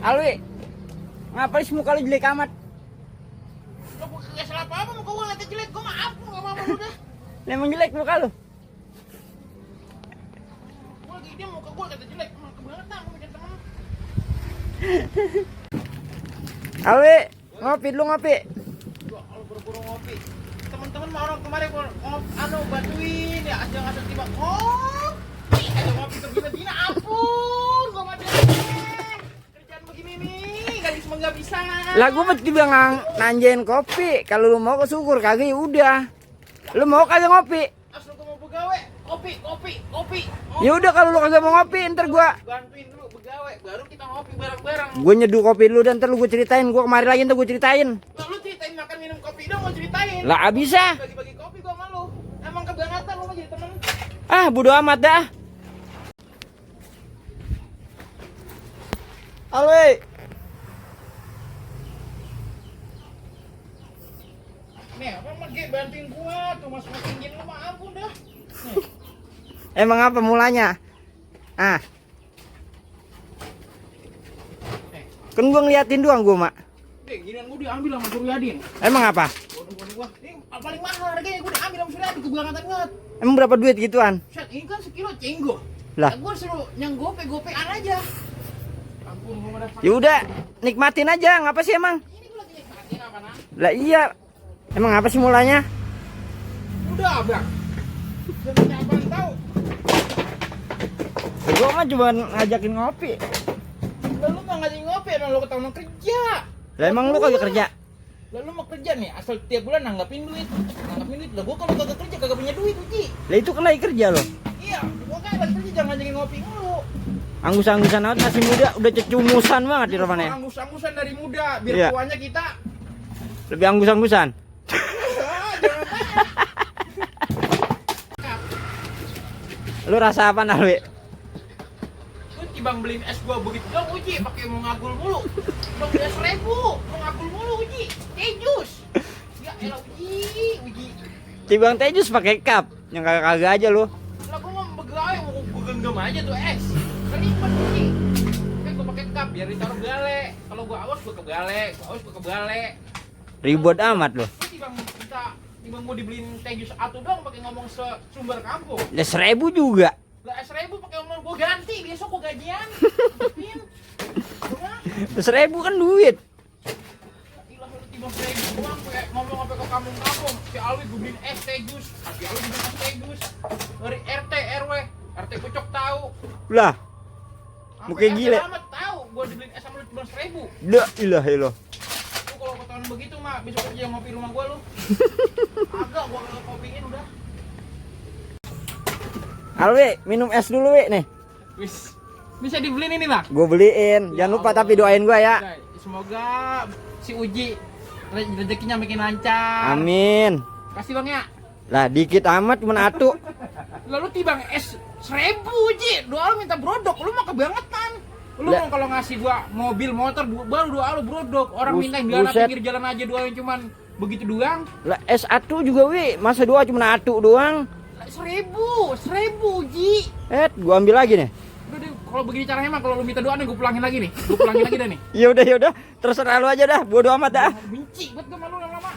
Alwi, ngapain sih muka lu jelek amat? Lo gak salah apa-apa muka gue ngeliatnya jelek. Gue maaf, gue gak apa-apa udah. Emang jelek muka lu? Gue lagi dia muka gue ngeliatnya jelek. Emang kebangetan gue bikin temen. Alwi, ngopi lu ngopi. Gua kalau buru-buru ngopi. Temen-temen mau orang kemarin bantuin ya. Asal tiba ngopi. Aja ngopi begini-begini. Ampun, gue mati. Kerjaan begini nih, gak bisa. Lah gua mesti bilang nanjain kopi. Kalau lu mau kesyukur kagak ya udah. Lu mau kagak ngopi? Asal gue mau begawe, kopi. Ya udah kalau lu kagak mau ngopi ntar gua Bantuin dulu begawe, baru kita ngopi bareng-bareng. nyeduh kopi dulu dan ntar lu gua ceritain. Gua kemarin lagi ntar gua ceritain. Lah lu ceritain makan minum kopi dong, mau ceritain. Lah bisa. Bagi-bagi kopi gua sama lu. Emang kebangetan lu mah jadi temen. Ah, bodo amat dah. Alwi. Nih, apa lagi bantuin gua tuh masukin gini lu mah ampun dah. Nih. Emang apa mulanya? Ah, Nih, kan gua ngeliatin doang gua, Mak. ginian gua diambil sama Suryadin. Emang apa? Bodoh gua. Ini paling mahal harganya gua diambil sama Suryadin, kebangetan banget. Emang berapa duit gituan? Set, ini kan sekilo cenggo. Lah. Gua suruh yang gope-gopean aja. Ampun gua mah dah. Ya udah, nikmatin aja. Ngapa sih emang? Ini gua lagi nikmatin apa nah? Lah iya. Emang apa sih mulanya? Udah, Bang. Sebenarnya abang tahu. Gua mah cuma ngajakin ngopi. Lalu mah ngajin ngopi, emang lu ketahuan kerja. Lah emang lu kagak kerja? Lalu mau kerja nih, asal tiap bulan nanggapin duit. Lah gua kalau kagak kerja kagak punya duit, Uji. Lah itu kan lagi kerja lo. Iya, gua kan lagi kerja jangan ngajakin ngopi mulu. Anggus-anggusan amat masih muda, udah cecumusan banget di depannya. Anggus-anggusan dari muda, biar Iya. tuanya kita. Lebih anggus-anggusan. Jangan tanya. Lu rasa apa Alwi? Lu tibang beliin es gua begitu dong, Uji, pakai mau ngagul mulu. Bang beli es 1.000, mau ngagul mulu, Uji. Teh jus. Ya elah, Uji. Tibang teh jus pakai cup. Yang kagak-kagak aja lu. Lah gua mau begawe, mau genggam aja tuh es. Ribet, Uji. Kan gua pakai cup biar ditaruh gale. Kalau gua awas gua ke gale, Ribut amat lu. Lu timbang mau dibeliin teh jus atu dong pakai ngomong sumber kampung. Ya 1.000 juga. Lah es 1.000 pakai ngomong gua ganti, besok gua gajian. Pin. 1.000 kan duit. Ilah lu timbang 1.000 doang kayak ngomong apa ke kampung-kampung. Si Alwi gua beliin es teh jus, si Alwi beliin es teh jus. Dari RT RW, RT Kucok tahu. Lah, Sampai Muka gile. RT Alamat tahu gua dibeliin es sama lu cuma 1.000. la ilaha illallah. Lu kalau ketahuan begitu mah besok aja ngopi rumah gua lu. Agak gua kalau kopiin udah. Alwi, minum es dulu, Wi, nih. Wis. Bisa dibeliin ini, Bang. Gue beliin. Jangan lupa tapi doain gua ya. Semoga si Uji rezekinya makin lancar. Amin. Kasih Bang ya. Lah dikit amat cuma atu. Lalu tibang es 1.000 Uji. Doa lu minta brodok. Lu mah kebangetan. Lu Lah. mau kalau ngasih gua mobil motor baru doa lu brodok. Orang minta yang di Buset. pinggir jalan aja doain cuman begitu doang. Lah es atu juga, Wi. Masa doa cuma atu doang? 1.000 Uji. Gua ambil lagi nih. Udah deh, kalau begini caranya mah kalau lu minta doa nih gua pulangin lagi nih. Gua pulangin lagi dah nih. Ya udah, terserah lu aja dah. Bodo amat dah. Benci buat gua malu lama-lama.